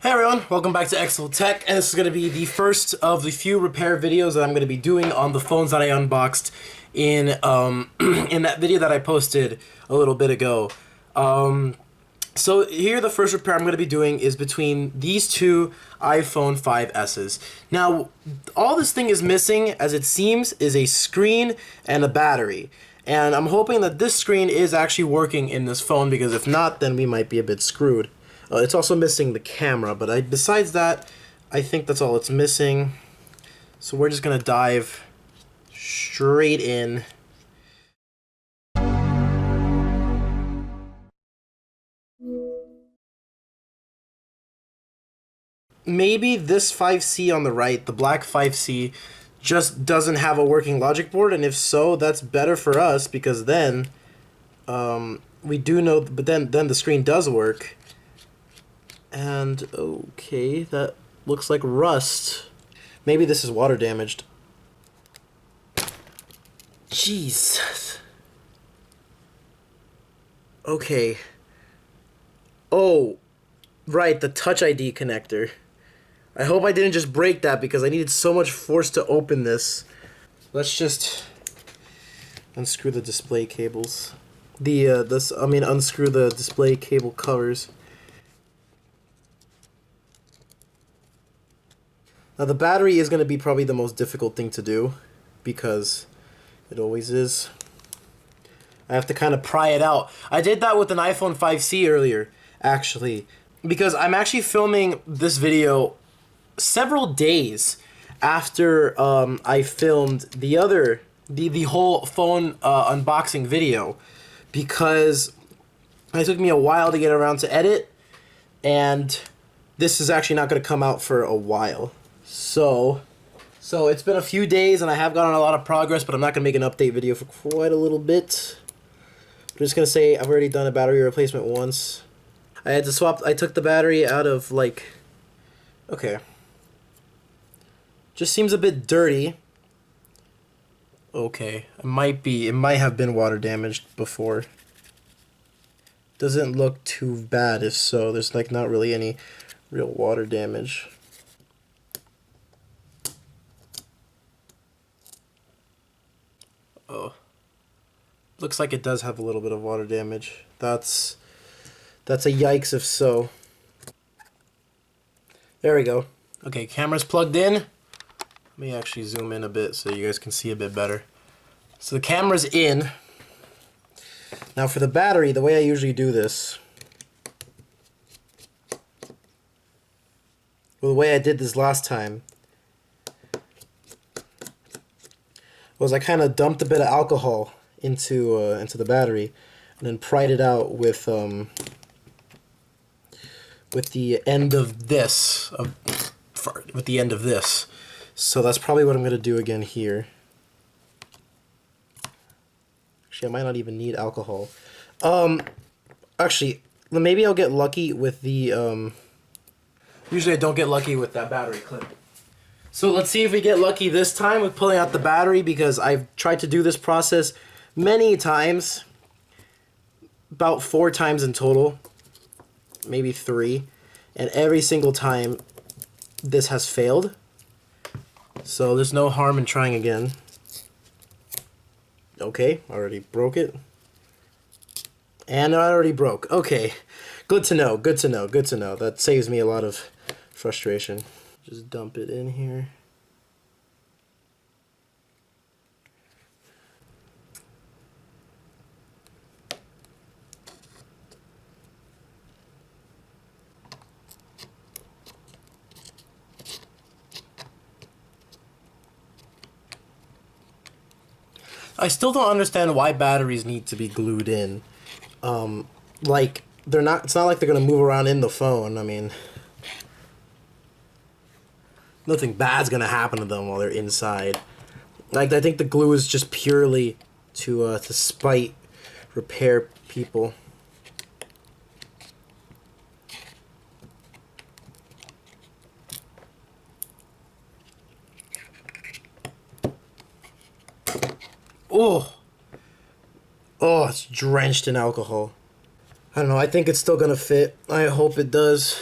Hey everyone, welcome back to XVolt Tech, and this is going to be the first of the few repair videos that I'm going to be doing on the phones that I unboxed in in that video that I posted a little bit ago. So here the first repair I'm going to be doing is between these two iPhone 5S's. Now, all this thing is missing, as it seems, is a screen and a battery. And I'm hoping that this screen is actually working in this phone, because if not, then we might be a bit screwed. It's also missing the camera, but besides that, I think that's all it's missing. So we're just gonna dive straight in. Maybe this 5C on the right, the black 5C, just doesn't have a working logic board, and if so, that's better for us, because then we do know, but then the screen does work. And okay, that looks like rust. Maybe this is water damaged. Jesus. Okay. Oh, right, the Touch ID connector. I hope I didn't just break that, because I needed so much force to open this. Let's just unscrew the display cables. Unscrew the display cable covers. Now the battery is going to be probably the most difficult thing to do, because it always is. I have to kind of pry it out. I did that with an iPhone 5C earlier, actually, because I'm actually filming this video several days after I filmed the whole phone unboxing video, because it took me a while to get around to edit, and this is actually not going to come out for a while. So it's been a few days, and I have gotten a lot of progress, but I'm not going to make an update video for quite a little bit. I'm just going to say I've already done a battery replacement once. I took the battery out of, okay. Just seems a bit dirty. Okay, it might have been water damaged before. Doesn't look too bad if so. There's not really any real water damage. Oh, looks like it does have a little bit of water damage. That's a yikes if so. There we go. Okay, camera's plugged in. Let me actually zoom in a bit so you guys can see a bit better. So the camera's in. Now for the battery, the way I usually do this, well, the way I did this last time, was I kind of dumped a bit of alcohol into the battery, and then pried it out with the end of this. So that's probably what I'm gonna do again here. Actually, I might not even need alcohol. Actually, maybe I'll get lucky with the Usually I don't get lucky with that battery clip. So let's see if we get lucky this time with pulling out the battery, because I've tried to do this process many times. About 4 times in total. Maybe 3. And every single time this has failed. So there's no harm in trying again. Okay, already broke it. And I already broke. Okay, good to know, good to know, good to know. That saves me a lot of frustration. Just dump it in here. I still don't understand why batteries need to be glued in. They're not. It's not like they're gonna move around in the phone. I mean, nothing bad's gonna happen to them while they're inside. I think the glue is just purely to spite repair people. Oh, it's drenched in alcohol. I don't know, I think it's still gonna fit. I hope it does.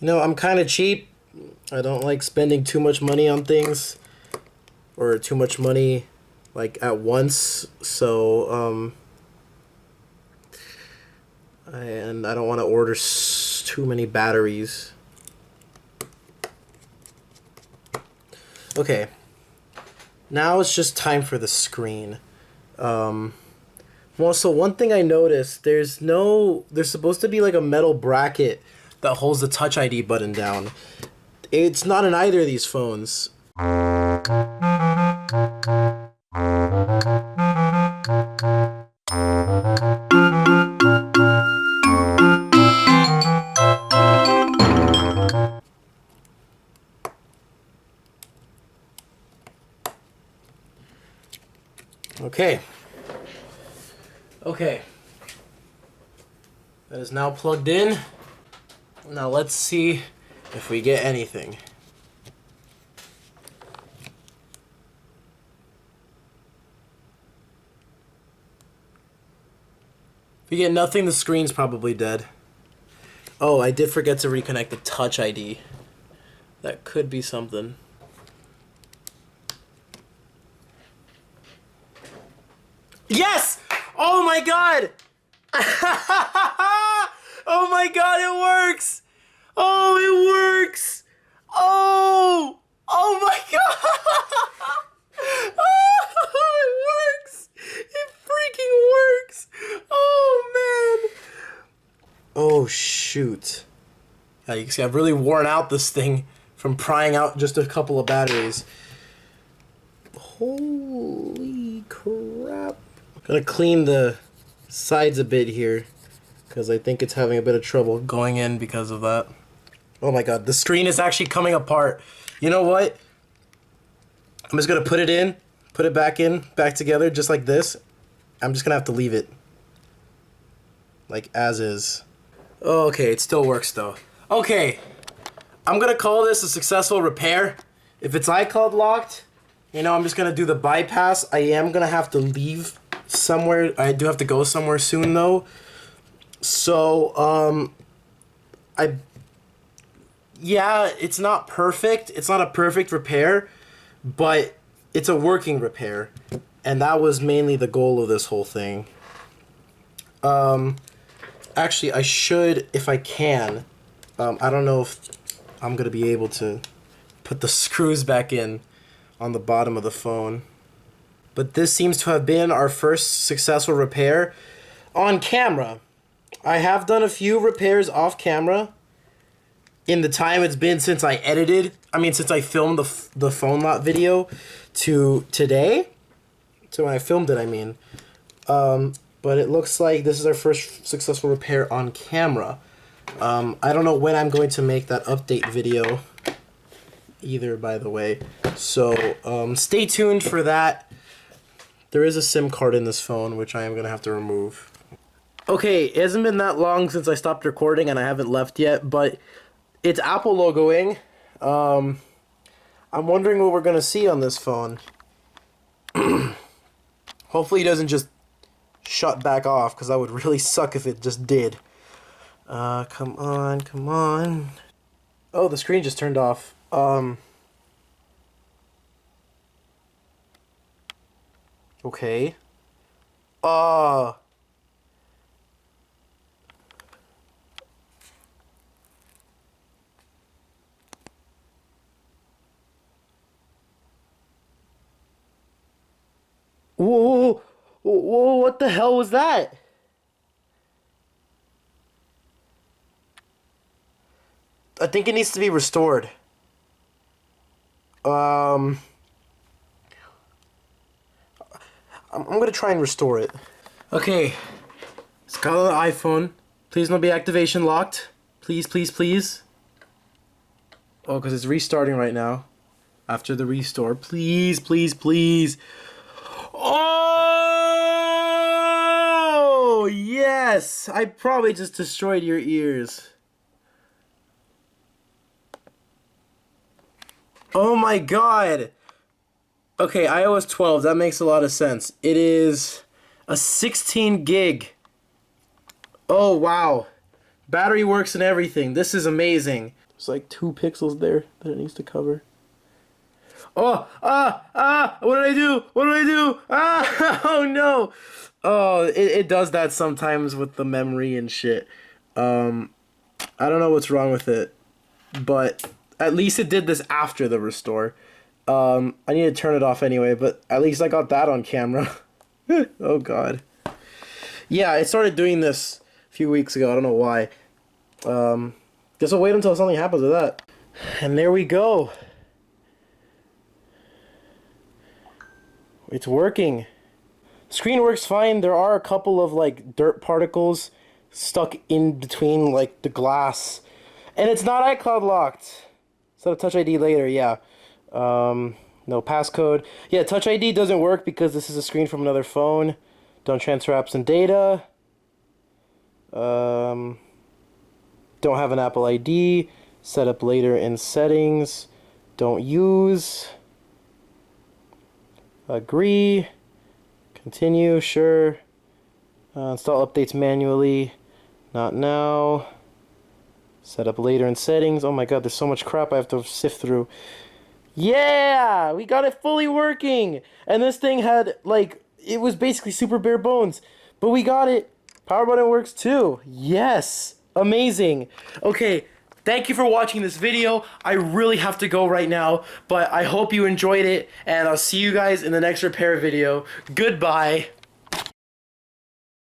I'm kind of cheap. I don't like spending too much money on things, or too much money like at once. So and I don't want to order too many batteries. Okay, now it's just time for the screen. Well, so one thing I noticed, there's supposed to be like a metal bracket that holds the Touch ID button down. It's not in either of these phones. Okay. Okay. That is now plugged in. Now let's see if we get anything. If we get nothing, the screen's probably dead. Oh, I did forget to reconnect the Touch ID. That could be something. Yes! Oh my god! Oh my god, it works! Oh, it works! Oh! Oh my god! Oh, it works! It freaking works! Oh man! Oh shoot. Yeah, you can see I've really worn out this thing from prying out just a couple of batteries. Holy crap. Gotta clean the sides a bit here, because I think it's having a bit of trouble going in because of that. Oh my god, the screen is actually coming apart. You know what? I'm just gonna put it in, put it back in, back together, just like this. I'm just gonna have to leave it like as is. Oh, okay, it still works though. Okay, I'm gonna call this a successful repair. If it's iCloud locked, I'm just gonna do the bypass. I am gonna have to leave somewhere. I do have to go somewhere soon though. So, yeah, it's not perfect. It's not a perfect repair, but it's a working repair. And that was mainly the goal of this whole thing. Actually, I should, if I can, I don't know if I'm gonna be able to put the screws back in on the bottom of the phone. But this seems to have been our first successful repair on camera. I have done a few repairs off camera in the time it's been since I since I filmed the phone lot video to today. So when I filmed it, I mean. But it looks like this is our first successful repair on camera. I don't know when I'm going to make that update video either, by the way. So stay tuned for that. There is a SIM card in this phone, which I am going to have to remove. Okay, it hasn't been that long since I stopped recording and I haven't left yet, but it's Apple logoing. I'm wondering what we're going to see on this phone. Hopefully it doesn't just shut back off, because that would really suck if it just did. Come on, come on. Oh, the screen just turned off. Okay. Whoa, whoa, what the hell was that? I think it needs to be restored. I'm gonna try and restore it. Okay, it's got on the iPhone. Please don't be activation locked. Please, please, please. Oh, because it's restarting right now. After the restore. Please, please, please. Oh, yes! I probably just destroyed your ears. Oh my god! Okay, iOS 12, that makes a lot of sense. It is a 16 gig. Oh, wow. Battery works and everything. This is amazing. There's like 2 pixels there that it needs to cover. Oh, what did I do? What did I do? Ah, oh no. Oh, it does that sometimes with the memory and shit. I don't know what's wrong with it, but at least it did this after the restore. I need to turn it off anyway, but at least I got that on camera. Oh god. Yeah, it started doing this a few weeks ago. I don't know why. Guess I'll wait until something happens with that. And there we go. It's working. Screen works fine. There are a couple of like dirt particles stuck in between like the glass. And it's not iCloud locked. Set up Touch ID later, yeah. No passcode. Yeah, Touch ID doesn't work because this is a screen from another phone. Don't transfer apps and data. Don't have an Apple ID. Set up later in settings. Don't use. Agree. Continue, sure. Install updates manually. Not now. Set up later in settings. Oh my god, there's so much crap I have to sift through. Yeah! We got it fully working! And this thing had, like, it was basically super bare bones. But we got it. Power button works too. Yes! Amazing. Okay, thank you for watching this video. I really have to go right now, but I hope you enjoyed it, and I'll see you guys in the next repair video. Goodbye.